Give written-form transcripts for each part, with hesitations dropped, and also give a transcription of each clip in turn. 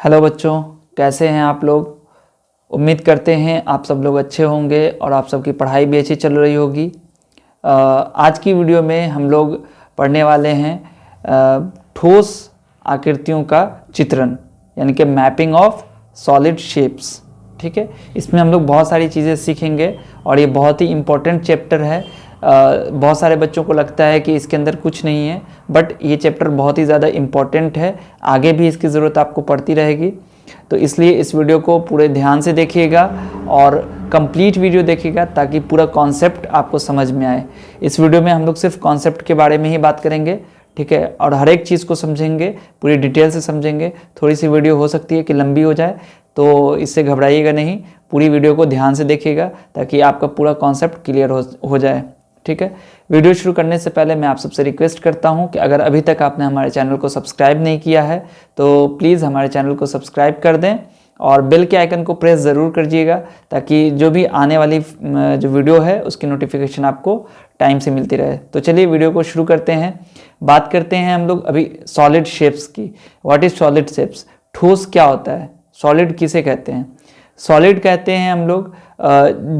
Hello बच्चों, कैसे हैं आप लोग। उम्मीद करते हैं आप सब लोग अच्छे होंगे और आप सबकी पढ़ाई भी अच्छी चल रही होगी। आज की वीडियो में हम लोग पढ़ने वाले हैं ठोस आकृतियों का चित्रण, यानी कि मैपिंग ऑफ सॉलिड शेप्स। ठीक है, इसमें हम लोग बहुत सारी चीज़ें सीखेंगे और ये बहुत ही इम्पोर्टेंट चैप्टर है। बहुत सारे बच्चों को लगता है कि इसके अंदर कुछ नहीं है, बट ये चैप्टर बहुत ही ज़्यादा इम्पॉर्टेंट है। आगे भी इसकी ज़रूरत आपको पड़ती रहेगी, तो इसलिए इस वीडियो को पूरे ध्यान से देखिएगा और कंप्लीट वीडियो देखिएगा ताकि पूरा कॉन्सेप्ट आपको समझ में आए। इस वीडियो में हम लोग सिर्फ कॉन्सेप्ट के बारे में ही बात करेंगे, ठीक है, और हर एक चीज़ को समझेंगे, पूरी डिटेल से समझेंगे। थोड़ी सी वीडियो हो सकती है कि लंबी हो जाए, तो इससे घबराइएगा नहीं, पूरी वीडियो को ध्यान से देखिएगा ताकि आपका पूरा कॉन्सेप्ट क्लियर हो जाए। ठीक है, वीडियो शुरू करने से पहले मैं आप सबसे रिक्वेस्ट करता हूं कि अगर अभी तक आपने हमारे चैनल को सब्सक्राइब नहीं किया है तो प्लीज़ हमारे चैनल को सब्सक्राइब कर दें और बेल के आइकन को प्रेस ज़रूर करिएगा ताकि जो भी आने वाली जो वीडियो है उसकी नोटिफिकेशन आपको टाइम से मिलती रहे। तो चलिए वीडियो को शुरू करते हैं। बात करते हैं हम लोग अभी सॉलिड शेप्स की। What is solid shapes? ठोस क्या होता है? सॉलिड किसे कहते हैं? सॉलिड कहते हैं हम लोग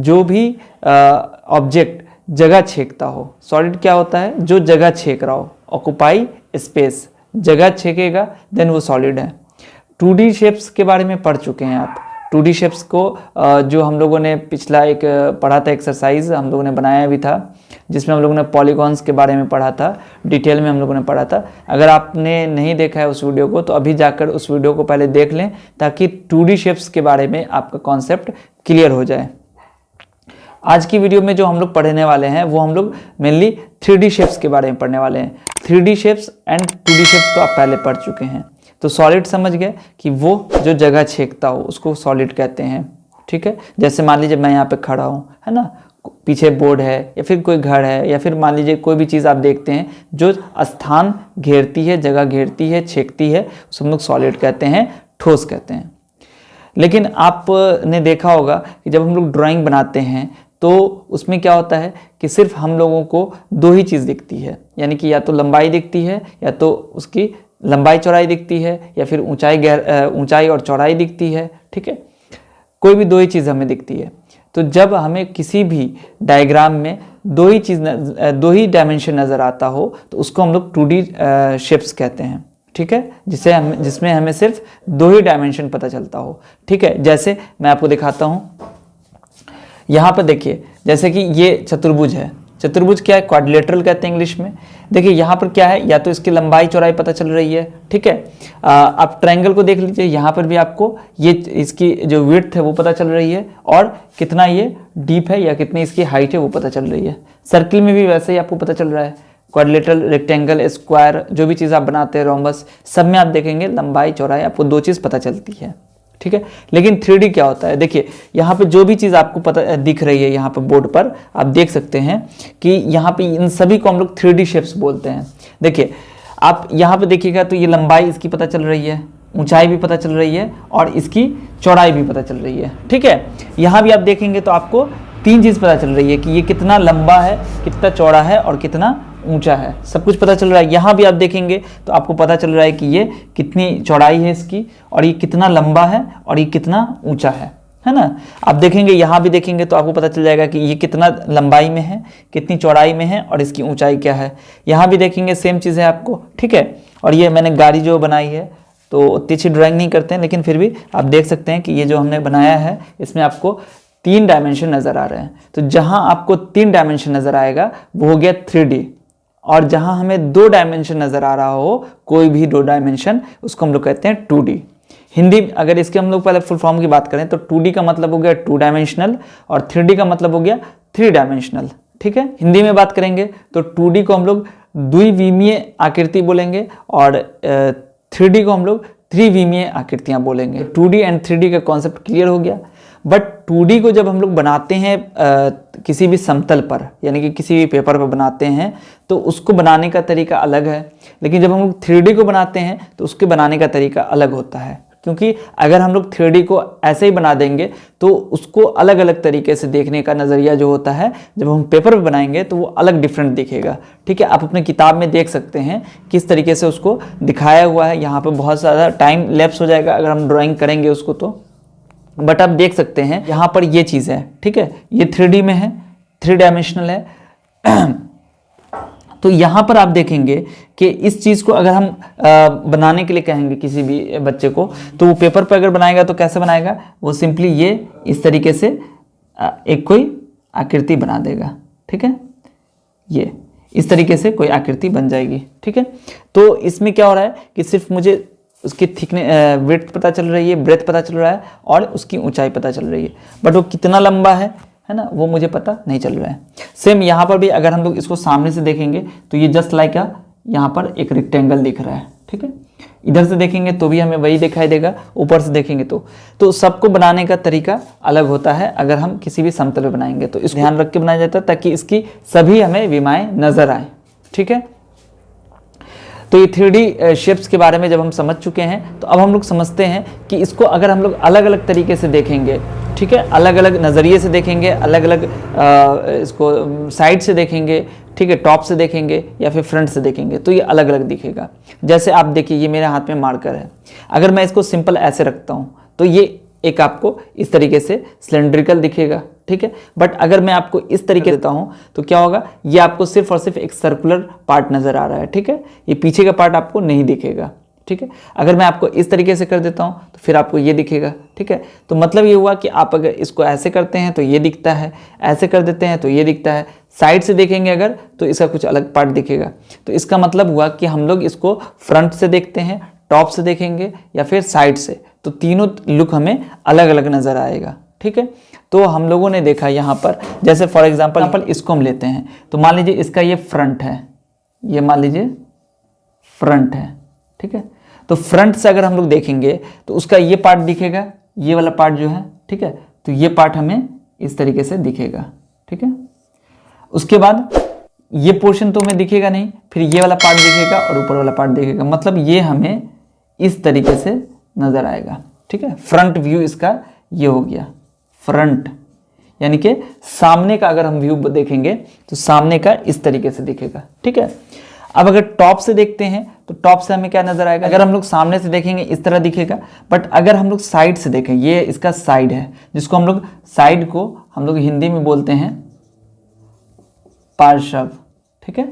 जो भी ऑब्जेक्ट जगह छेकता हो। सॉलिड क्या होता है? जो जगह छेक रहा हो, ऑक्युपाई स्पेस, जगह छेकेगा देन वो सॉलिड है। 2D शेप्स के बारे में पढ़ चुके हैं आप। 2D शेप्स को जो हम लोगों ने पिछला एक पढ़ा था, एक्सरसाइज हम लोगों ने बनाया भी था, जिसमें हम लोगों ने पॉलीगॉन्स के बारे में पढ़ा था, डिटेल में हम लोगों ने पढ़ा था। अगर आपने नहीं देखा है उस वीडियो को तो अभी जाकर उस वीडियो को पहले देख लें ताकि 2D शेप्स के बारे में आपका कॉन्सेप्ट क्लियर हो जाए। आज की वीडियो में जो हम लोग पढ़ने वाले हैं वो हम लोग मेनली 3D शेप्स के बारे में पढ़ने वाले हैं। 3D shapes and 2D shapes तो आप पहले पढ़ चुके हैं, तो सॉलिड समझ गए कि वो जो जगह छेकता हो उसको सॉलिड कहते हैं। ठीक है, जैसे मान लीजिए मैं यहाँ पे खड़ा हूँ, है ना, पीछे बोर्ड है या फिर कोई घर है या फिर मान लीजिए कोई भी चीज़ आप देखते हैं जो स्थान घेरती है, जगह घेरती है, छेकती है, उसे हम लोग सॉलिड कहते हैं, ठोस कहते हैं। लेकिन आपने देखा होगा कि जब हम लोग ड्राइंग बनाते हैं तो उसमें क्या होता है कि सिर्फ हम लोगों को दो ही चीज़ दिखती है, यानी कि या तो लंबाई दिखती है या तो उसकी लंबाई चौड़ाई दिखती है या फिर ऊंचाई और चौड़ाई दिखती है। ठीक है, कोई भी दो ही चीज़ हमें दिखती है। तो जब हमें किसी भी डायग्राम में दो ही डायमेंशन नज़र आता हो तो उसको हम लोग 2D शेप्स कहते हैं। ठीक है, जिसमें हमें सिर्फ दो ही डायमेंशन पता चलता हो। ठीक है, जैसे मैं आपको दिखाता हूँ, यहाँ पर देखिए, जैसे कि ये चतुर्भुज है। चतुर्भुज क्या है? क्वाड्रिलेटरल कहते हैं इंग्लिश में। देखिए यहाँ पर क्या है, या तो इसकी लंबाई चौड़ाई पता चल रही है। ठीक है, आप ट्रायंगल को देख लीजिए, यहाँ पर भी आपको ये इसकी जो विड्थ है वो पता चल रही है और कितना ये डीप है या कितनी इसकी हाइट है वो पता चल रही है। सर्किल में भी वैसे ही आपको पता चल रहा है। क्वाड्रिलेटरल, रेक्टेंगल, स्क्वायर, जो भी चीज़ आप बनाते हैं, रोम्बस, सब में आप देखेंगे लंबाई चौड़ाई आपको दो चीज़ पता चलती है। ठीक है, लेकिन 3D क्या होता है? देखिए यहाँ पे जो भी चीज़ आपको पता दिख रही है, यहाँ पे बोर्ड पर आप देख सकते हैं कि यहाँ पे इन सभी को हम लोग 3D शेप्स बोलते हैं। देखिए आप यहाँ पे देखिएगा तो ये लंबाई इसकी पता चल रही है, ऊंचाई भी पता चल रही है और इसकी चौड़ाई भी पता चल रही है। ठीक है, यहाँ भी आप देखेंगे तो आपको तीन चीज़ पता चल रही है कि ये कितना लंबा है, कितना चौड़ा है और कितना ऊंचा है, सब कुछ पता चल रहा है। यहाँ भी आप देखेंगे तो आपको पता चल रहा है कि ये कितनी चौड़ाई है इसकी और ये कितना लंबा है और ये कितना ऊंचा है ना। आप देखेंगे, यहाँ भी देखेंगे तो आपको पता चल जाएगा कि ये कितना लंबाई में है, कितनी चौड़ाई में है और इसकी ऊंचाई क्या है। यहाँ भी देखेंगे सेम चीज़ है आपको। ठीक है, और ये मैंने गाड़ी जो बनाई है तो उतनी अच्छी ड्राइंग नहीं करते हैं, लेकिन फिर भी आप देख सकते हैं कि ये जो हमने बनाया है इसमें आपको 3 डायमेंशन नज़र आ रहे हैं। तो जहाँ आपको 3 डायमेंशन नज़र आएगा वो हो गया 3D, और जहां हमें 2 डायमेंशन नजर आ रहा हो, कोई भी 2 डायमेंशन, उसको हम लोग कहते हैं 2D। हिंदी अगर इसके हम लोग पहले फुल फॉर्म की बात करें तो 2D का मतलब हो गया 2 डायमेंशनल और 3D का मतलब हो गया 3 डायमेंशनल। ठीक है, हिंदी में बात करेंगे तो 2D को हम लोग द्विविमीय आकृति बोलेंगे और 3D को हम लोग त्रिविमीय आकृतियां बोलेंगे। 2D एंड 3D का कॉन्सेप्ट क्लियर हो गया। बट 2D को जब हम लोग बनाते हैं किसी भी समतल पर, यानी कि किसी भी पेपर पर बनाते हैं तो उसको बनाने का तरीका अलग है, लेकिन जब हम लोग 3D को बनाते हैं तो उसके बनाने का तरीका अलग होता है। क्योंकि अगर हम लोग 3D को ऐसे ही बना देंगे तो उसको अलग अलग तरीके से देखने का नज़रिया जो होता है, जब हम पेपर पे बनाएंगे तो वो अलग डिफरेंट दिखेगा। ठीक है, आप अपने किताब में देख सकते हैं किस तरीके से उसको दिखाया हुआ है। यहाँ पर बहुत ज़्यादा टाइम लैप्स हो जाएगा अगर हम ड्राइंग करेंगे उसको तो, बट आप देख सकते हैं यहाँ पर ये चीज़ है। ठीक है, ये 3D में है, 3 डायमेंशनल है। तो यहाँ पर आप देखेंगे कि इस चीज़ को अगर हम बनाने के लिए कहेंगे किसी भी बच्चे को, तो वो पेपर पर अगर बनाएगा तो कैसे बनाएगा, वो सिंपली ये इस तरीके से एक कोई आकृति बना देगा। ठीक है, ये इस तरीके से कोई आकृति बन जाएगी। ठीक है, तो इसमें क्या हो रहा है कि सिर्फ मुझे उसकी थिकनेस विड्थ पता चल रही है, ब्रेथ पता चल रहा है और उसकी ऊंचाई पता चल रही है, बट वो कितना लंबा है ना, वो मुझे पता नहीं चल रहा है। सेम यहाँ पर भी अगर हम लोग इसको सामने से देखेंगे तो ये जस्ट लाइक यहाँ पर एक रेक्टेंगल दिख रहा है। ठीक है, इधर से देखेंगे तो भी हमें वही दिखाई देगा, ऊपर से देखेंगे तो सबको बनाने का तरीका अलग होता है। अगर हम किसी भी समतल में बनाएंगे तो इसको ध्यान रख के बनाया जाता है ताकि इसकी सभी हमें विमाएं नजर आए। ठीक है, तो ये 3D शेप्स के बारे में जब हम समझ चुके हैं तो अब हम लोग समझते हैं कि इसको अगर हम लोग अलग अलग तरीके से देखेंगे, ठीक है, अलग अलग नज़रिए से देखेंगे, अलग अलग इसको साइड से देखेंगे, ठीक है, टॉप से देखेंगे या फिर फ्रंट से देखेंगे तो ये अलग अलग दिखेगा। जैसे आप देखिए ये मेरे हाथ में मार्कर है, अगर मैं इसको सिंपल ऐसे रखता हूँ तो ये एक आपको इस तरीके से सिलेंड्रिकल दिखेगा। ठीक है, बट अगर मैं आपको इस तरीके देता हूं तो क्या होगा, ये आपको सिर्फ और सिर्फ एक सर्कुलर पार्ट नजर आ रहा है। ठीक है, ये पीछे का पार्ट आपको नहीं दिखेगा। ठीक है, अगर मैं आपको इस तरीके से कर देता हूं तो फिर आपको ये दिखेगा। ठीक है, तो मतलब ये हुआ कि आप अगर इसको ऐसे करते हैं तो ये दिखता है, ऐसे कर देते हैं तो ये दिखता है, साइड से देखेंगे अगर तो इसका कुछ अलग पार्ट दिखेगा। तो इसका मतलब हुआ कि हम लोग इसको फ्रंट से देखते हैं, टॉप से देखेंगे या फिर साइड से, तो तीनों लुक हमें अलग अलग नजर आएगा। ठीक है, तो हम लोगों ने देखा यहाँ पर, जैसे फॉर एग्जांपल इसको हम लेते हैं तो मान लीजिए इसका ये फ्रंट है, ये मान लीजिए फ्रंट है। ठीक है, तो फ्रंट से अगर हम लोग देखेंगे तो उसका ये पार्ट दिखेगा, ये वाला पार्ट जो है। ठीक है, तो ये पार्ट हमें इस तरीके से दिखेगा। ठीक है, उसके बाद ये पोर्शन तो हमें दिखेगा नहीं, फिर ये वाला पार्ट दिखेगा और ऊपर वाला पार्ट दिखेगा, मतलब ये हमें इस तरीके से नजर आएगा। ठीक है, फ्रंट व्यू इसका ये हो गया, फ्रंट यानी कि सामने का अगर हम व्यू देखेंगे तो सामने का इस तरीके से दिखेगा। ठीक है, अब अगर टॉप से देखते हैं तो टॉप से हमें क्या नजर आएगा, अगर हम लोग सामने से देखेंगे इस तरह दिखेगा, बट अगर हम लोग साइड से देखें, ये इसका साइड है, जिसको हम लोग साइड को हम लोग हिंदी में बोलते हैं पार्श्व। ठीक है,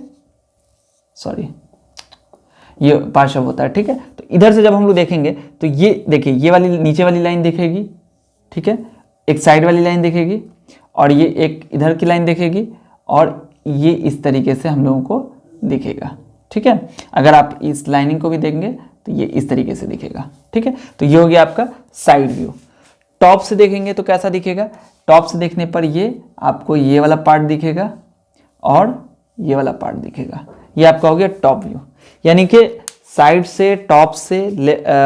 सॉरी, ये पार्श्व होता है। ठीक है, तो इधर से जब हम लोग देखेंगे तो ये देखिए, ये वाली नीचे वाली लाइन दिखेगी। ठीक है, एक साइड वाली लाइन दिखेगी और ये एक इधर की लाइन दिखेगी और ये इस तरीके से हम लोगों को दिखेगा। ठीक है, अगर आप इस लाइनिंग को भी देखेंगे तो ये इस तरीके से दिखेगा। ठीक है, तो ये हो गया आपका साइड व्यू। टॉप से देखेंगे तो कैसा दिखेगा, टॉप से देखने पर ये आपको ये वाला पार्ट दिखेगा और ये वाला पार्ट दिखेगा, ये आपका हो गया टॉप व्यू। यानी कि साइड से, टॉप से,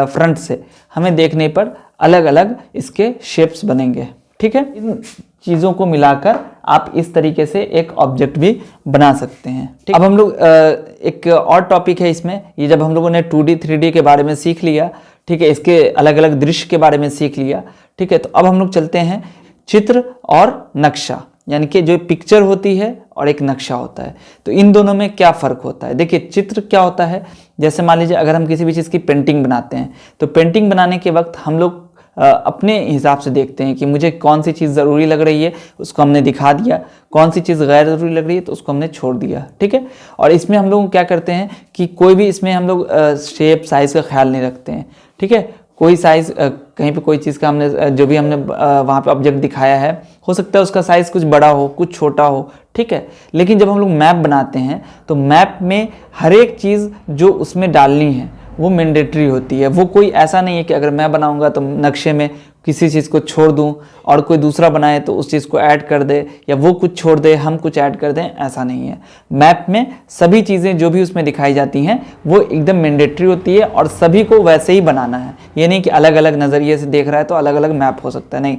फ्रंट से हमें देखने पर अलग अलग इसके शेप्स बनेंगे। ठीक है, इन चीज़ों को मिलाकर आप इस तरीके से एक ऑब्जेक्ट भी बना सकते हैं। ठीक, अब हम लोग एक और टॉपिक है इसमें, ये जब हम लोगों ने 2D 3D के बारे में सीख लिया, ठीक है, इसके अलग अलग दृश्य के बारे में सीख लिया। ठीक है, तो अब हम लोग चलते हैं चित्र और नक्शा, यानी कि जो पिक्चर होती है और एक नक्शा होता है, तो इन दोनों में क्या फ़र्क होता है। देखिए, चित्र क्या होता है, जैसे मान लीजिए अगर हम किसी भी चीज़ की पेंटिंग बनाते हैं तो पेंटिंग बनाने के वक्त हम लोग अपने हिसाब से देखते हैं कि मुझे कौन सी चीज़ ज़रूरी लग रही है, उसको हमने दिखा दिया, कौन सी चीज़ गैर ज़रूरी लग रही है तो उसको हमने छोड़ दिया। ठीक है, और इसमें हम लोग क्या करते हैं कि कोई भी इसमें हम लोग शेप साइज़ का ख्याल नहीं रखते हैं। ठीक है, कोई साइज़ कहीं पे कोई चीज़ का हमने जो भी हमने वहाँ पे ऑब्जेक्ट दिखाया है, हो सकता है उसका साइज़ कुछ बड़ा हो, कुछ छोटा हो। ठीक है, लेकिन जब हम लोग मैप बनाते हैं तो मैप में हर एक चीज़ जो उसमें डालनी है वो मैंडेटरी होती है। वो कोई ऐसा नहीं है कि अगर मैं बनाऊंगा तो नक्शे में किसी चीज़ को छोड़ दूं और कोई दूसरा बनाए तो उस चीज़ को ऐड कर दे, या वो कुछ छोड़ दे हम कुछ ऐड कर दें, ऐसा नहीं है। मैप में सभी चीज़ें जो भी उसमें दिखाई जाती हैं वो एकदम मैंडेटरी होती है और सभी को वैसे ही बनाना है। ये नहीं कि अलग अलग नज़रिए से देख रहा है तो अलग अलग मैप हो सकता है, नहीं,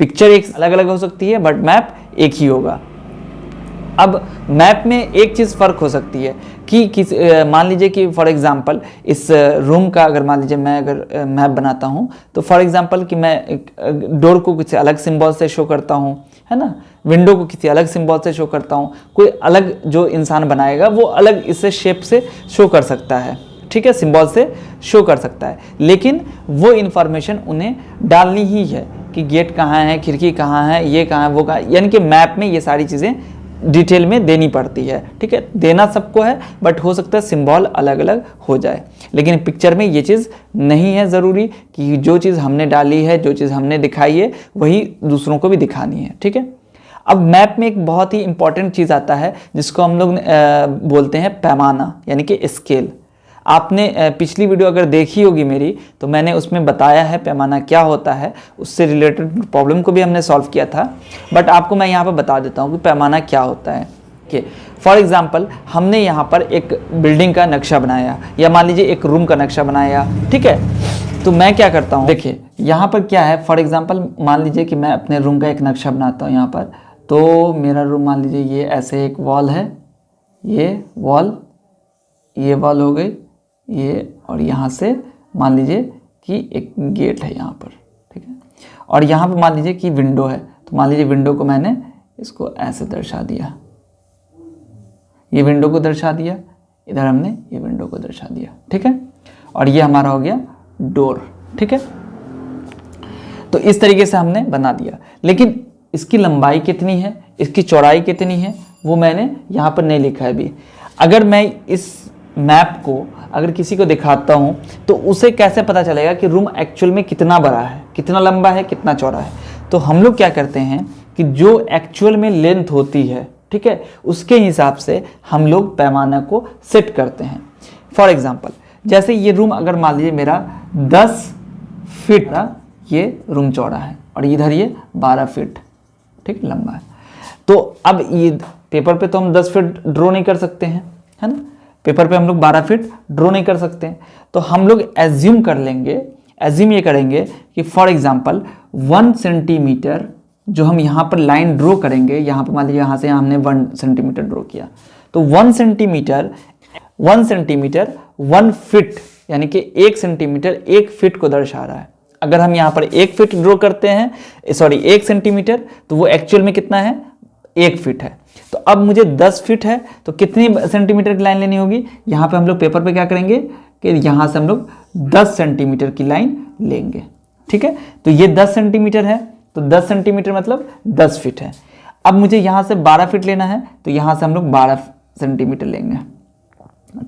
पिक्चर एक अलग अलग हो सकती है बट मैप एक ही होगा। अब मैप में एक चीज़ फ़र्क हो सकती है कि मान लीजिए कि फॉर एग्जांपल इस रूम का अगर मान लीजिए मैं अगर मैप बनाता हूँ तो फॉर एग्जांपल कि मैं डोर को किसी अलग सिंबल से शो करता हूँ, है ना, विंडो को किसी अलग सिंबल से शो करता हूँ, कोई अलग जो इंसान बनाएगा वो अलग इससे शेप से शो कर सकता है, ठीक है, सिंबल से शो कर सकता है, लेकिन वो इन्फॉर्मेशन उन्हें डालनी ही है कि गेट कहाँ है, खिड़की कहाँ है, ये कहाँ है, वो कहाँ है, यानी कि मैप में ये सारी चीज़ें डिटेल में देनी पड़ती है, ठीक है। देना सबको है बट हो सकता है सिंबल अलग अलग हो जाए, लेकिन पिक्चर में ये चीज़ नहीं है ज़रूरी कि जो चीज़ हमने डाली है, जो चीज़ हमने दिखाई है वही दूसरों को भी दिखानी है, ठीक है। अब मैप में एक बहुत ही इंपॉर्टेंट चीज़ आता है जिसको हम लोग बोलते हैं पैमाना, यानी कि स्केल। आपने पिछली वीडियो अगर देखी होगी मेरी तो मैंने उसमें बताया है पैमाना क्या होता है, उससे रिलेटेड प्रॉब्लम को भी हमने सॉल्व किया था, बट आपको मैं यहाँ पर बता देता हूँ कि पैमाना क्या होता है। कि फॉर एग्जांपल हमने यहाँ पर एक बिल्डिंग का नक्शा बनाया या मान लीजिए एक रूम का नक्शा बनाया, ठीक है। तो मैं क्या करता हूँ, देखिए यहाँ पर क्या है, फॉर एग्जांपल मान लीजिए कि मैं अपने रूम का एक नक्शा बनाता हूँ यहाँ पर, तो मेरा रूम मान लीजिए ये ऐसे एक वॉल है, ये वॉल हो गई ये, और यहाँ से मान लीजिए कि एक गेट है यहाँ पर, ठीक है, और यहाँ पर मान लीजिए कि विंडो है, तो मान लीजिए विंडो को मैंने इसको ऐसे दर्शा दिया, ये विंडो को दर्शा दिया, इधर हमने ये विंडो को दर्शा दिया, ठीक है, और ये हमारा हो गया डोर, ठीक है। तो इस तरीके से हमने बना दिया, लेकिन इसकी लंबाई कितनी है, इसकी चौड़ाई कितनी है, वो मैंने यहाँ पर नहीं लिखा है अभी। अगर मैं इस मैप को अगर किसी को दिखाता हूँ तो उसे कैसे पता चलेगा कि रूम एक्चुअल में कितना बड़ा है, कितना लंबा है, कितना चौड़ा है। तो हम लोग क्या करते हैं कि जो एक्चुअल में लेंथ होती है, ठीक है, उसके हिसाब से हम लोग पैमाना को सेट करते हैं। फॉर एग्जांपल जैसे ये रूम अगर मान लीजिए मेरा 10 फीट का ये रूम चौड़ा है और इधर ये 12 फीट, ठीक, लंबा है। तो अब ये पेपर पे तो हम 10 फीट ड्रॉ नहीं कर सकते हैं, है ना, पेपर पे हम लोग 12 फीट ड्रॉ नहीं कर सकते हैं। तो हम लोग एज्यूम कर लेंगे, एज्यूम ये करेंगे कि फॉर एग्जांपल 1 सेंटीमीटर जो हम यहाँ पर लाइन ड्रॉ करेंगे, यहाँ पर मान लीजिए यहाँ से हमने 1 सेंटीमीटर ड्रॉ किया, तो 1 सेंटीमीटर 1 फीट यानी कि 1 सेंटीमीटर 1 फीट को दर्शा रहा है। अगर हम यहाँ पर 1 फीट ड्रॉ करते हैं, सॉरी 1 सेंटीमीटर, तो वो एक्चुअल में कितना है, 1 फीट है। तो अब मुझे 10 फीट है तो कितनी सेंटीमीटर की लाइन लेनी होगी, यहाँ पे हम लोग पेपर पे क्या करेंगे कि यहाँ से हम लोग 10 सेंटीमीटर की लाइन लेंगे, ठीक है। तो ये 10 सेंटीमीटर है, तो 10 सेंटीमीटर मतलब 10 फीट है। अब मुझे यहाँ से 12 फीट लेना है, तो यहाँ से हम लोग 12 सेंटीमीटर लेंगे,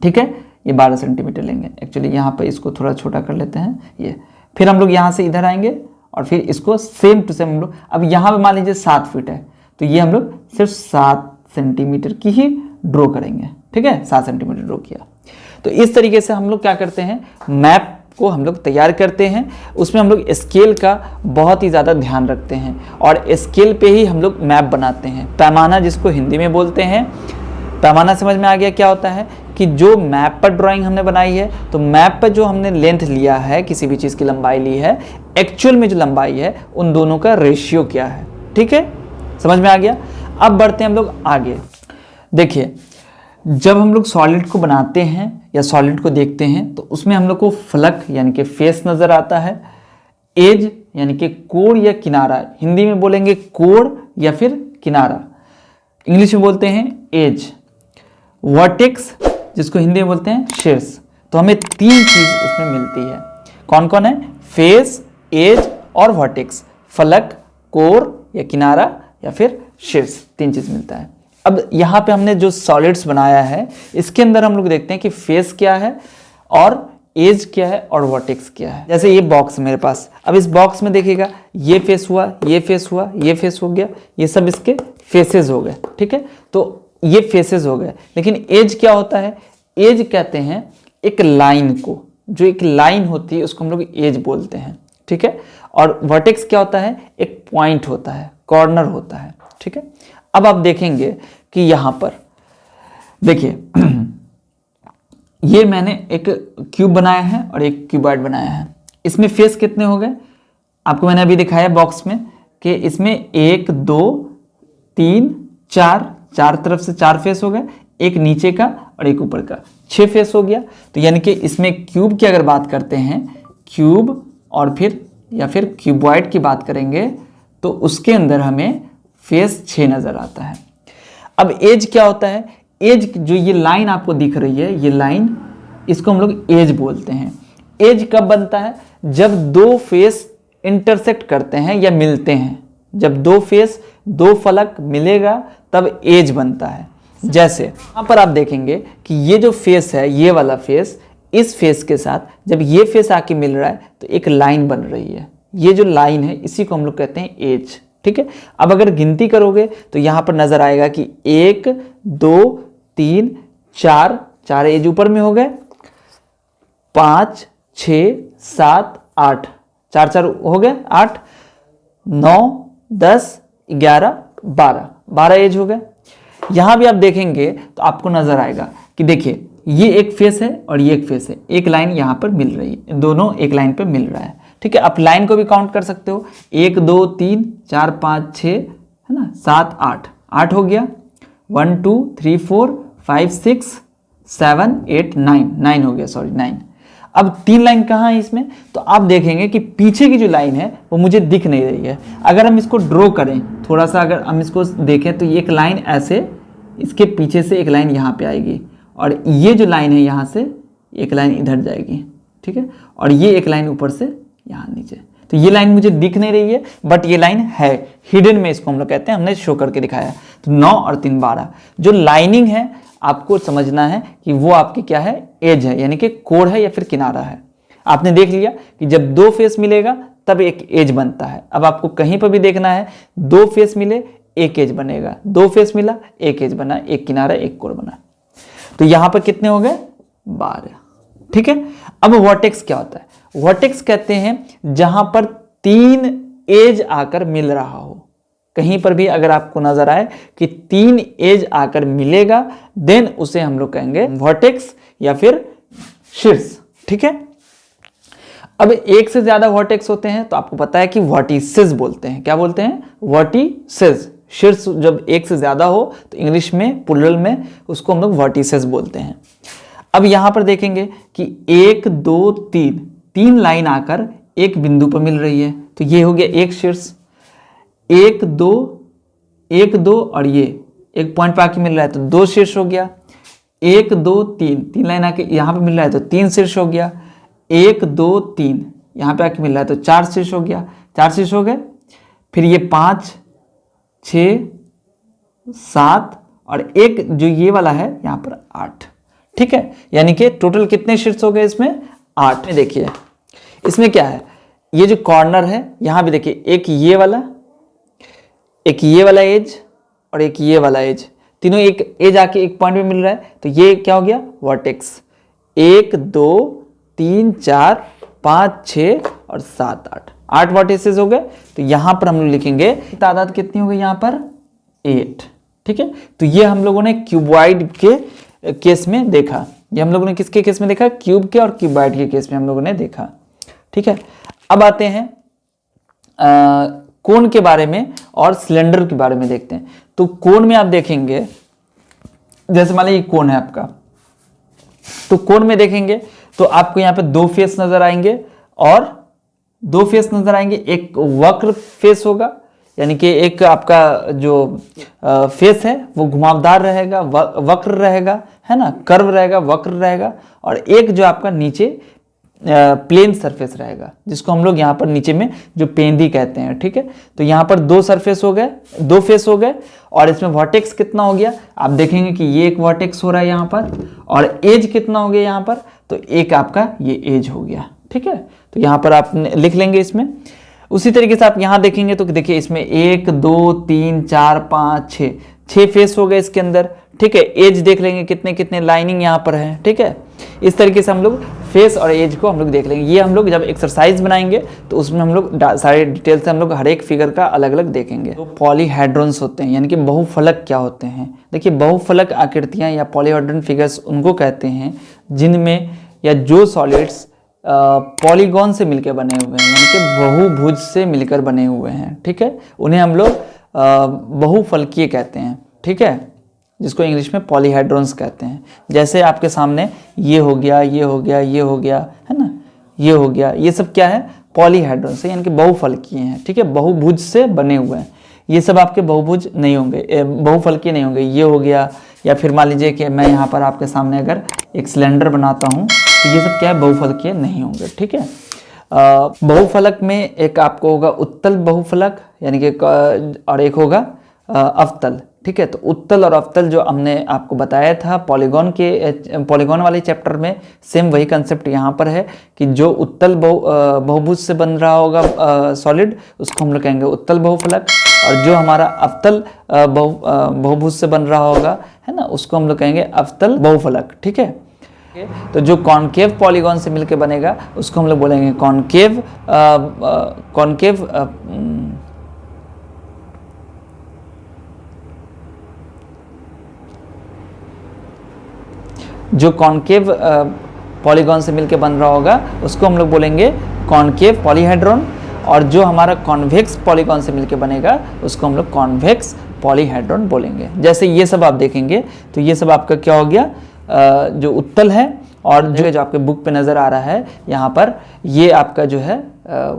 ठीक है, ये 12 सेंटीमीटर लेंगे। एक्चुअली यहाँ पर इसको थोड़ा छोटा कर लेते हैं, ये फिर हम लोग यहाँ से इधर आएंगे और फिर इसको सेम टू सेम हम लोग, अब यहाँ पे मान लीजिए 7 फीट है, तो ये हम लोग सिर्फ 7 सेंटीमीटर की ही ड्रॉ करेंगे, ठीक है, 7 सेंटीमीटर ड्रॉ किया। तो इस तरीके से हम लोग क्या करते हैं, मैप को हम लोग तैयार करते हैं। उसमें हम लोग स्केल का बहुत ही ज़्यादा ध्यान रखते हैं और स्केल पे ही हम लोग मैप बनाते हैं। पैमाना जिसको हिंदी में बोलते हैं, पैमाना समझ में आ गया क्या होता है कि जो मैप पर ड्राइंग हमने बनाई है, तो मैप पर जो हमने लेंथ लिया है, किसी भी चीज़ की लंबाई ली है, एक्चुअल में जो लंबाई है उन दोनों का रेशियो क्या है, ठीक है, समझ में आ गया। अब बढ़ते हैं हम लोग आगे। देखिए जब हम लोग सॉलिड को बनाते हैं या सॉलिड को देखते हैं तो उसमें हम लोग को फलक यानी कि फेस नज़र आता है, एज यानी कि कोण या किनारा, हिंदी में बोलेंगे कोण या फिर किनारा, इंग्लिश में बोलते हैं एज, वर्टेक्स जिसको हिंदी में बोलते हैं शीर्ष। तो हमें 3 चीज़ उसमें मिलती है, कौन कौन है, फेस, एज और वर्टेक्स, फलक, कोण या किनारा या फिर शीर्ष, 3 चीज़ मिलता है। अब यहाँ पे हमने जो सॉलिड्स बनाया है इसके अंदर हम लोग देखते हैं कि फेस क्या है और एज क्या है और वर्टेक्स क्या है। जैसे ये बॉक्स मेरे पास, अब इस बॉक्स में देखिएगा ये फेस हुआ, ये फेस हुआ, ये फेस हो गया, ये सब इसके फेसेस हो गए, ठीक है, तो ये फेसेस हो गए। लेकिन एज क्या होता है, एज कहते हैं एक लाइन को, जो एक लाइन होती है उसको हम लोग एज बोलते हैं, ठीक है। और वर्टेक्स क्या होता है, एक पॉइंट होता है, कॉर्नर होता है, ठीक है। अब आप देखेंगे कि यहां पर देखिए ये मैंने एक क्यूब बनाया है और एक क्यूबॉइड बनाया है, इसमें फेस कितने हो गए, आपको मैंने अभी दिखाया बॉक्स में कि इसमें 1 2 3 4 चार तरफ से 4 फेस हो गए, एक नीचे का और एक ऊपर का, 6 फेस हो गया। तो यानी कि इसमें क्यूब की अगर बात करते हैं, क्यूब और फिर या फिर क्यूबॉइड की बात करेंगे तो उसके अंदर हमें फेस 6 नजर आता है। अब एज क्या होता है? एज जो ये लाइन आपको दिख रही है, ये लाइन, इसको हम लोग एज बोलते हैं। एज कब बनता है? जब दो फेस इंटरसेक्ट करते हैं या मिलते हैं। जब दो फेस, दो फलक मिलेगा तब एज बनता है। जैसे यहां पर आप देखेंगे कि ये जो फेस है, ये वाला फेस, इस फेस के साथ जब ये फेस आके मिल रहा है तो एक लाइन बन रही है। ये जो लाइन है इसी को हम लोग कहते हैं एज। ठीक है, अब अगर गिनती करोगे तो यहां पर नजर आएगा कि 1 2 3 4, 4 एज ऊपर में हो गए, 5 6 7 8, 4 4 हो गए 8, 9 10 11 12, 12 एज हो गए। यहां भी आप देखेंगे तो आपको नजर आएगा कि देखिए ये एक फेस है और ये एक फेस है, एक लाइन यहां पर मिल रही है, दोनों एक लाइन पर मिल रहा है। ठीक है, आप लाइन को भी काउंट कर सकते हो, 1 2 3 4 5 6 है ना, 7 8, 8 हो गया, 1 2 3 4 5 6 7 8 9, 9 हो गया, सॉरी 9। अब 3 लाइन कहाँ है इसमें? तो आप देखेंगे कि पीछे की जो लाइन है वो मुझे दिख नहीं रही है। अगर हम इसको ड्रॉ करें थोड़ा सा, अगर हम इसको देखें तो एक लाइन ऐसे, इसके पीछे से एक लाइन यहाँ पे आएगी और ये जो लाइन है यहाँ से एक लाइन इधर जाएगी। ठीक है, और ये एक लाइन ऊपर से यहाँ नीचे। तो ये लाइन मुझे दिख नहीं रही है, बट ये लाइन है, हिडन में इसको हम लोग कहते हैं, हमने शो करके दिखाया। तो 9 और 3 12, जो लाइनिंग है आपको समझना है कि वो आपकी क्या है? एज है, यानी कि कोण है या फिर किनारा है। आपने देख लिया कि जब दो फेस मिलेगा तब एक एज बनता है। अब आपको कहीं पर भी देखना है, दो फेस मिले एक एज बनेगा, दो फेस मिला एक एज बना, एक किनारा एक कोण बना। तो यहां पर कितने हो गए? 12। ठीक है, अब वर्टेक्स क्या होता है? वर्टेक्स कहते हैं जहां पर 3 एज आकर मिल रहा हो। कहीं पर भी अगर आपको नजर आए कि 3 एज आकर मिलेगा, देन उसे हम लोग कहेंगे वर्टेक्स या फिर शीर्ष। ठीक है, अब एक से ज्यादा वर्टेक्स होते हैं तो आपको पता है कि वर्टिसेस बोलते हैं। क्या बोलते हैं? वर्टिसेस। शीर्ष जब एक से ज्यादा हो तो इंग्लिश में प्लुरल में उसको हम लोग वर्टिसेस बोलते हैं। अब यहां पर देखेंगे कि 1 2 3, 3 लाइन आकर एक बिंदु पर मिल रही है, तो ये हो गया एक शीर्ष। 1 2 1 2 और ये एक पॉइंट पर आके मिल रहा है तो 2 शीर्ष हो गया। 1 2 3, 3 लाइन आके यहां पे मिल रहा है तो 3 शीर्ष हो गया। 1 2 3 यहां पे आके मिल रहा है तो 4 शीर्ष हो गया, 4 शीर्ष हो गए। फिर ये 5 6 7 और एक जो ये वाला है यहां पर 8। ठीक है, यानी कि टोटल कितने शीर्ष हो गए इसमें? 8 में देखिए इसमें क्या है, ये जो कॉर्नर है यहां भी देखिए, एक ये वाला एज और एक ये वाला एज, तीनों एक एज आके एक पॉइंट में मिल रहा है, तो ये क्या हो गया? वर्टेक्स। 1 2 3 4 5 6 और 7 8, 8 वर्टिसेस हो गए। तो यहां पर हम लोग लिखेंगे तादाद कितनी हो गई यहां पर? 8। ठीक है, तो ये हम लोगों ने क्यूबॉइड के केस में देखा। ये हम लोगों ने किसके केस में देखा? क्यूब के और क्यूबॉइड के केस में हम लोगों ने देखा। ठीक है, अब आते हैं कोण के बारे में और सिलेंडर के बारे में देखते हैं। तो कोण में आप देखेंगे, जैसे मान लीजिए कोण है आपका, तो कोण में देखेंगे तो आपको यहाँ पे 2 फेस नजर आएंगे और 2 फेस नजर आएंगे। एक वक्र फेस होगा, यानी कि एक आपका जो फेस है वो घुमावदार रहेगा, वक्र रहेगा, है ना, कर्व रहेगा, वक्र रहेगा। और एक जो आपका नीचे प्लेन सरफेस रहेगा, जिसको हम लोग यहाँ पर नीचे में जो पेंदी कहते हैं। ठीक है, तो यहाँ पर 2 सरफेस हो गए, 2 फेस हो गए और इसमें वर्टेक्स कितना हो गया? आप देखेंगे कि ये एक वर्टेक्स हो रहा है यहाँ पर, और एज कितना हो गया यहाँ पर? तो एक आपका ये एज हो गया। ठीक है, तो यहाँ पर आप लिख लेंगे इसमें। उसी तरीके से आप यहाँ देखेंगे तो देखिए इसमें 1 2 3 4 5 6 फेस हो गए इसके अंदर। ठीक है, एज देख लेंगे कितने कितने लाइनिंग यहाँ पर है। ठीक है, इस तरीके से हम लोग फेस और एज को हम लोग देख लेंगे। ये हम लोग जब एक्सरसाइज बनाएंगे तो उसमें हम लोग सारे डिटेल से हम लोग हर एक फिगर का अलग अलग देखेंगे। तो पॉलीहेड्रॉन्स होते हैं, यानी कि बहुफलक क्या होते हैं? देखिए, बहुफलक आकृतियां या पॉलीहेड्रॉन फिगर्स उनको कहते हैं जिनमें या जो सॉलिड्स पॉलीगॉन से मिलकर बने हुए हैं, यानी कि बहुभुज से मिलकर बने हुए हैं। ठीक है, उन्हें हम लोग बहुफलकीय कहते हैं। ठीक है, जिसको इंग्लिश में पॉलीहेड्रॉन्स कहते हैं। जैसे आपके सामने ये हो गया, ये हो गया, ये हो गया, है ना, ये हो गया, ये सब क्या है, पॉलीहेड्रॉन्स है, यानी कि बहुफलकीय हैं, ठीक है, बहुभुज से बने हुए हैं। ये सब आपके बहुभुज नहीं होंगे, बहुफलकीय नहीं होंगे। ये हो गया, या फिर मान लीजिए कि मैं यहाँ पर आपके सामने अगर एक सिलेंडर बनाता हूँ तो ये सब क्या है, बहुफलकीय नहीं होंगे, ठीक है। बहुफलक में एक आपको होगा उत्तल बहुफलक, यानी कि और एक होगा अवतल, ठीक है। तो उत्तल और अवतल जो हमने आपको बताया था पॉलीगॉन वाले चैप्टर में, सेम वही कंसेप्ट यहाँ पर है कि जो उत्तल बहुभुज से बन रहा होगा सॉलिड, उसको हम लोग कहेंगे उत्तल बहुफलक, और जो हमारा अवतल बहुभुज से बन रहा होगा, है ना, उसको हम लोग कहेंगे अवतल बहुफलक, ठीक है। तो जो कॉनकेव पॉलीगॉन से मिलकर बनेगा उसको हम लोग बोलेंगे कॉनकेव जो कॉनकेव पॉलीगॉन से मिलकर बन रहा होगा उसको हम लोग बोलेंगे कॉनकेव पॉलीहेड्रॉन, और जो हमारा कॉन्वेक्स पॉलीगॉन से मिलकर बनेगा उसको हम लोग कॉन्वेक्स पॉलीहेड्रॉन बोलेंगे। जैसे ये सब आप देखेंगे तो ये सब आपका क्या हो गया, जो उत्तल है, और जो आपके बुक पे नज़र आ रहा है यहाँ पर, ये आपका जो है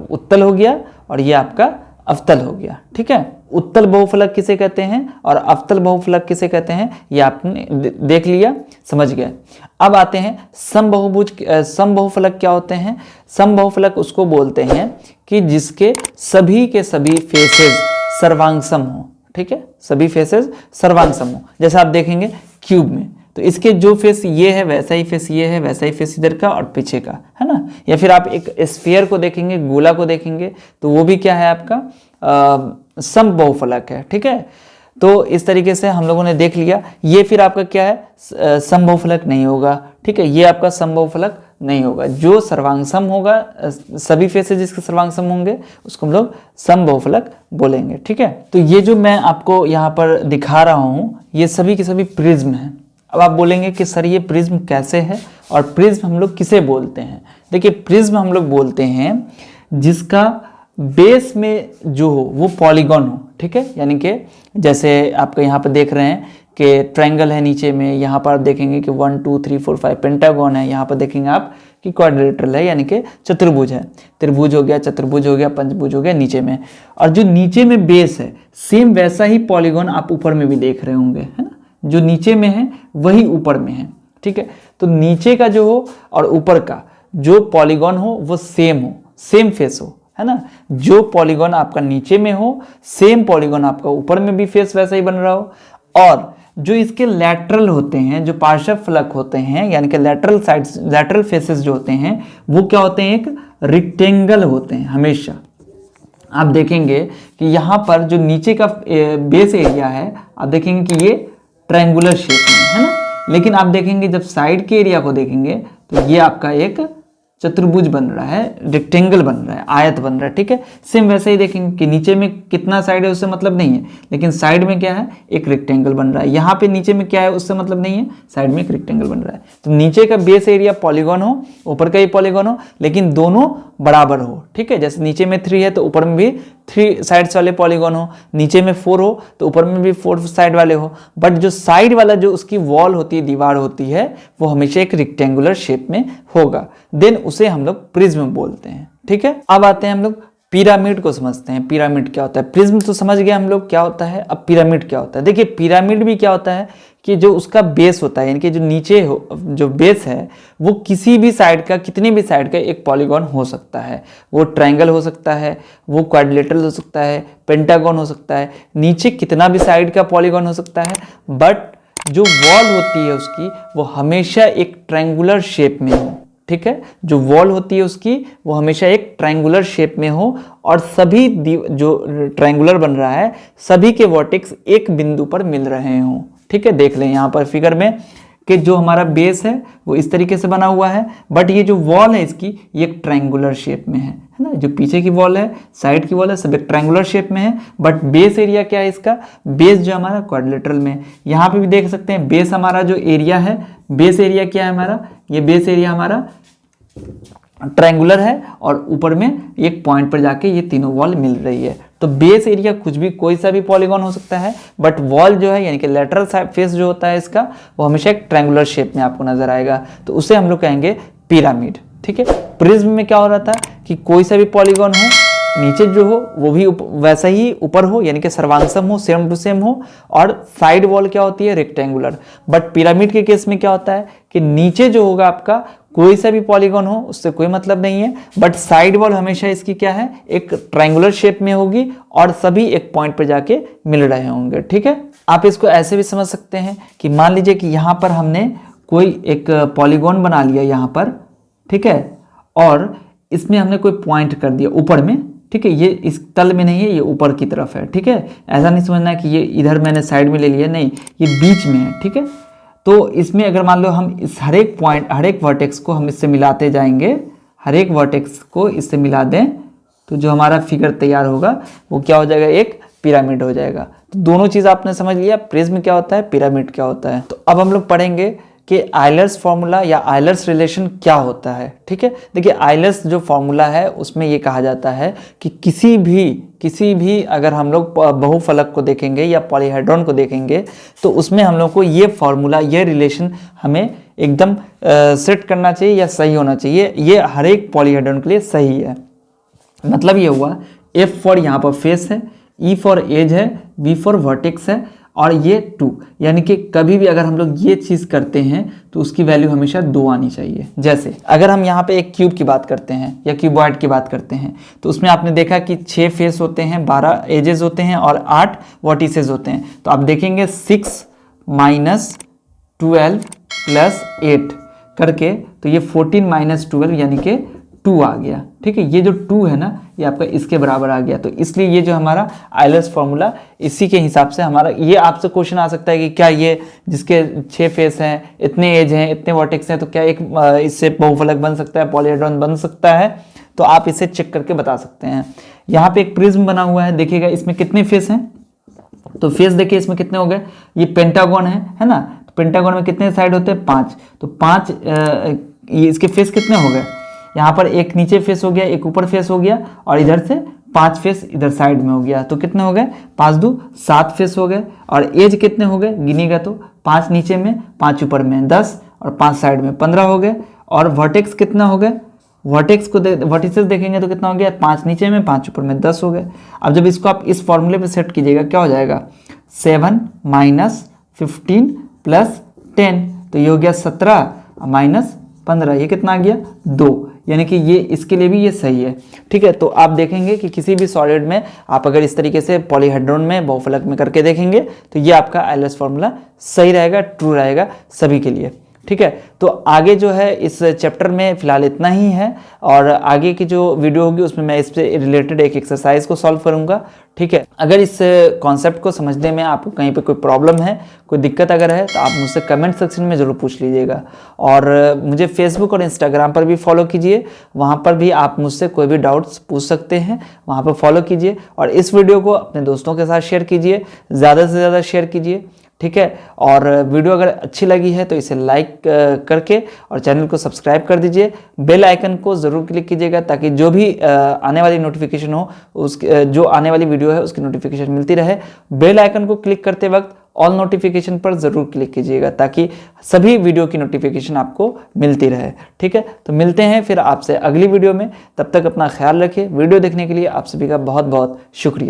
उत्तल हो गया और ये आपका अवतल हो गया, ठीक है। उत्तल बहुफलक किसे कहते हैं और अवतल बहुफलक किसे कहते हैं, ये आपने देख लिया, समझ गए। अब आते हैं समबाहुफलक क्या होते हैं। समबाहुफलक उसको बोलते हैं कि जिसके सभी के सभी फेसेस सर्वांगसम हो, ठीक है, सभी फेसेस सर्वांगसम हो। जैसे आप देखेंगे क्यूब में, तो इसके जो फेस ये है वैसा ही फेस ये है, वैसा ही फेस इधर का और पीछे का, है ना। या फिर आप एक स्फीयर को देखेंगे, गोला को देखेंगे, तो वो भी क्या है, आपका समबाहुफलक है, ठीक है। तो इस तरीके से हम लोगों ने देख लिया। ये फिर आपका क्या है, समबाहुफलक नहीं होगा, ठीक है, ये आपका समबाहुफलक नहीं होगा। जो सर्वांगसम होगा, सभी फेसेस जिसके सर्वांगसम होंगे उसको हम लोग समबाहुफलक बोलेंगे, ठीक है। तो ये जो मैं आपको यहाँ पर दिखा रहा हूँ ये सभी के सभी प्रिज्म हैं। अब आप बोलेंगे कि सर ये प्रिज्म कैसे है और प्रिज्म हम लोग किसे बोलते हैं। देखिए, प्रिज्म हम लोग बोलते हैं जिसका बेस में जो हो वो पॉलीगॉन हो, ठीक है। यानी कि जैसे आपको यहाँ पर देख रहे हैं कि ट्रायंगल है नीचे में, यहाँ पर आप देखेंगे कि 1 2 3 4 5 पेंटागन है, यहाँ पर देखेंगे आप कि क्वाड्रिलेटरल है, यानी कि चतुर्भुज है। त्रिभुज हो गया, चतुर्भुज हो गया, पंचभुज हो गया नीचे में। और जो नीचे में बेस है सेम वैसा ही पॉलीगॉन आप ऊपर में भी देख रहे होंगे, है ना। जो नीचे में है वही ऊपर में है, ठीक है। तो नीचे का जो हो और ऊपर का जो पॉलीगॉन हो वो सेम हो, सेम फेस हो, है ना। जो पॉलीगॉन आपका नीचे में हो सेम पॉलीगॉन आपका ऊपर में भी फेस वैसा ही बन रहा हो। और जो इसके लैटरल होते हैं, जो पार्श्व फलक होते हैं, यानी कि लैटरल साइड्स, लैटरल फेसेस जो होते हैं वो क्या होते हैं, एक रेक्टेंगल होते हैं हमेशा। आप देखेंगे कि यहाँ पर जो नीचे का बेस एरिया है आप देखेंगे कि ये ट्रायंगुलर शेप में है ना, लेकिन आप देखेंगे जब साइड के एरिया को देखेंगे तो ये आपका एक चतुर्भुज बन रहा है, रेक्टेंगल बन रहा है, आयत बन रहा है, ठीक है। सेम वैसे ही देखेंगे कि नीचे में कितना साइड है उससे मतलब नहीं है, लेकिन साइड में क्या है, एक रेक्टेंगल बन रहा है। यहाँ पे नीचे में क्या है उससे मतलब नहीं है, साइड में एक रेक्टेंगल बन रहा है। तो नीचे का बेस एरिया पॉलीगॉन हो, ऊपर का ही पॉलीगॉन हो, लेकिन दोनों बराबर हो, ठीक है। जैसे नीचे में 3 है तो ऊपर में भी 3 साइड्स वाले पॉलीगॉन हो, नीचे में 4 हो तो ऊपर में भी 4 साइड वाले हो। बट जो साइड वाला जो उसकी वॉल होती है, दीवार होती है, वो हमेशा एक रेक्टेंगुलर शेप में होगा। देन उसे हम लोग प्रिज्म बोलते हैं, ठीक है। अब आते हैं हम लोग पिरामिड को समझते हैं। पिरामिड क्या होता है, प्रिज्म तो समझ गए हम लोग क्या होता है। अब पिरामिड क्या होता है, देखिए पिरामिड भी क्या होता है कि जो उसका बेस होता है, यानी कि जो नीचे हो जो बेस है वो किसी भी साइड का, कितने भी साइड का एक पॉलीगॉन हो सकता है। वो ट्रायंगल हो सकता है, वो क्वाड्रिलेटरल हो सकता है, पेंटागन हो सकता है, नीचे कितना भी साइड का पॉलीगॉन हो सकता है। बट जो वॉल होती है उसकी वो हमेशा एक ट्रायंगुलर शेप में हो, ठीक है। जो वॉल होती है उसकी वो हमेशा एक ट्रायंगुलर शेप में हो, और सभी जो ट्रायंगुलर बन रहा है सभी के वर्टेक्स एक बिंदु पर मिल रहे हों, ठीक है। देख लें यहाँ पर फिगर में कि जो हमारा बेस है वो इस तरीके से बना हुआ है, बट ये जो वॉल है इसकी ये एक ट्रायंगुलर शेप में है ना। जो पीछे की वॉल है, साइड की वॉल है, सब एक ट्रायंगुलर शेप में है। बट बेस एरिया क्या है इसका, बेस जो हमारा क्वाड्रिलेटरल में है। यहाँ पे भी देख सकते हैं बेस हमारा जो एरिया है, बेस एरिया क्या है हमारा, ये बेस एरिया हमारा ट्रायंगुलर है, और ऊपर में एक पॉइंट पर जाके ये तीनों वॉल मिल रही है, तो बेस एरिया कुछ भी कोई सा भी पॉलीगॉन हो सकता है, बट वॉल जो है यानी कि लेटरल फेस जो होता है इसका, वो हमेशा एक ट्रायंगुलर शेप में आपको नजर आएगा, तो उसे हम लोग कहेंगे पिरामिड। ठीक है, प्रिज्म में क्या हो रहा था कि कोई सा भी पॉलीगॉन हो, नीचे जो हो वो भी वैसा ही ऊपर हो, यानी कि सर्वांगसम हो, सेम टू सेम हो, और साइड वॉल क्या होती है, रेक्टेंगुलर। बट पिरामिड के केस में क्या होता है कि नीचे जो होगा आपका कोई सा भी पॉलीगॉन हो उससे कोई मतलब नहीं है, बट साइड वॉल हमेशा इसकी क्या है, एक ट्रायंगुलर शेप में होगी और सभी एक पॉइंट पर जाके मिल रहे होंगे। ठीक है, आप इसको ऐसे भी समझ सकते हैं कि मान लीजिए कि यहां पर हमने कोई एक पॉलीगॉन बना लिया यहां पर, ठीक है, और इसमें हमने कोई पॉइंट कर दिया ऊपर में। ठीक है, ये इस तल में नहीं है, ये ऊपर की तरफ है। ठीक है, ऐसा नहीं समझना है कि ये इधर मैंने साइड में ले लिया, नहीं, ये बीच में है। ठीक है, तो इसमें अगर मान लो हम इस हर एक पॉइंट, हर एक वर्टेक्स को हम इससे मिलाते जाएंगे, हर एक वर्टेक्स को इससे मिला दें, तो जो हमारा फिगर तैयार होगा वो क्या हो जाएगा, एक पिरामिड हो जाएगा। तो दोनों चीज़ आपने समझ लिया, प्रिज्म क्या होता है, पिरामिड क्या होता है। तो अब हम लोग पढ़ेंगे कि आयलर्स फॉर्मूला या आयलर्स रिलेशन क्या होता है। ठीक है, देखिए आयलर्स जो फॉर्मूला है उसमें ये कहा जाता है कि किसी भी अगर हम लोग बहुफलक को देखेंगे या पॉलीहेड्रॉन को देखेंगे तो उसमें हम लोग को ये फॉर्मूला, ये रिलेशन हमें एकदम सेट करना चाहिए या सही होना चाहिए। ये हर एक पॉलीहेड्रॉन के लिए सही है। मतलब ये हुआ, F फॉर यहाँ पर फेस है, E फॉर एज है, V फॉर वर्टेक्स है, और ये 2, यानी कि कभी भी अगर हम लोग ये चीज़ करते हैं तो उसकी वैल्यू हमेशा 2 आनी चाहिए। जैसे अगर हम यहाँ पे एक क्यूब की बात करते हैं या क्यूबॉइड की बात करते हैं तो उसमें आपने देखा कि 6 फेस होते हैं, 12 एजेस होते हैं और 8 वर्टिसेस होते हैं। तो आप देखेंगे 6 माइनस 12 प्लस 8 करके, तो ये 14 माइनस 12 यानी कि 2 आ गया। ठीक है, ये जो 2 है ना, ये आपका इसके बराबर आ गया। तो इसलिए ये जो हमारा आयलर्स फॉर्मूला, इसी के हिसाब से हमारा, ये आपसे क्वेश्चन आ सकता है कि क्या ये जिसके 6 फेस हैं, इतने एज हैं, इतने वर्टेक्स हैं, तो क्या एक इससे बहुफलक बन सकता है, पॉलीहेड्रॉन बन सकता है? तो आप इसे चेक करके बता सकते हैं। यहाँ पे एक प्रिज्म बना हुआ है, देखिएगा इसमें कितने फेस हैं, तो फेस देखिए इसमें कितने हो गए, ये पेंटागन है ना, तो पेंटागन में कितने साइड होते हैं, 5, तो 5 ये इसके फेस कितने हो गए, यहाँ पर एक नीचे फेस हो गया, एक ऊपर फेस हो गया, और इधर से 5 फेस इधर साइड में हो गया, तो कितने हो गए, 5 2 7 फेस हो गए। और एज कितने हो गए, गिनीगा तो 5 नीचे में, 5 ऊपर में 10, और 5 साइड में 15 हो गए। और वर्टेक्स कितना हो गए, वर्टेक्स को वर्टिसेस देखेंगे तो कितना हो गया, 5 नीचे में, 5 ऊपर में 10 हो गए। अब जब इसको आप इस फॉर्मूले पे सेट कीजिएगा क्या हो जाएगा, 7 माइनस 15 प्लस 10, तो ये हो गया 17 माइनस 15, ये कितना आ गया, 2, यानी कि ये इसके लिए भी ये सही है। ठीक है, तो आप देखेंगे कि किसी भी सॉलिड में आप अगर इस तरीके से पॉलीहेड्रॉन में, बहुफलक में करके देखेंगे तो ये आपका आयलर्स फॉर्मूला सही रहेगा, ट्रू रहेगा सभी के लिए। ठीक है, तो आगे जो है इस चैप्टर में फिलहाल इतना ही है, और आगे की जो वीडियो होगी उसमें मैं इससे रिलेटेड एक एक्सरसाइज को सॉल्व करूंगा। ठीक है, अगर इस कॉन्सेप्ट को समझने में आपको कहीं पे कोई प्रॉब्लम है, कोई दिक्कत अगर है, तो आप मुझसे कमेंट सेक्शन में ज़रूर पूछ लीजिएगा। और मुझे फेसबुक और इंस्टाग्राम पर भी फॉलो कीजिए, वहाँ पर भी आप मुझसे कोई भी डाउट्स पूछ सकते हैं, वहाँ पर फॉलो कीजिए। और इस वीडियो को अपने दोस्तों के साथ शेयर कीजिए, ज़्यादा से ज़्यादा शेयर कीजिए। ठीक है, और वीडियो अगर अच्छी लगी है तो इसे लाइक करके और चैनल को सब्सक्राइब कर दीजिए। बेल आइकन को ज़रूर क्लिक कीजिएगा ताकि जो भी आने वाली नोटिफिकेशन हो, जो आने वाली वीडियो है उसकी नोटिफिकेशन मिलती रहे। बेल आइकन को क्लिक करते वक्त ऑल नोटिफिकेशन पर ज़रूर क्लिक कीजिएगा ताकि सभी वीडियो की नोटिफिकेशन आपको मिलती रहे। ठीक है, तो मिलते हैं फिर आपसे अगली वीडियो में, तब तक अपना ख्याल रखिए। वीडियो देखने के लिए आप सभी का बहुत बहुत शुक्रिया।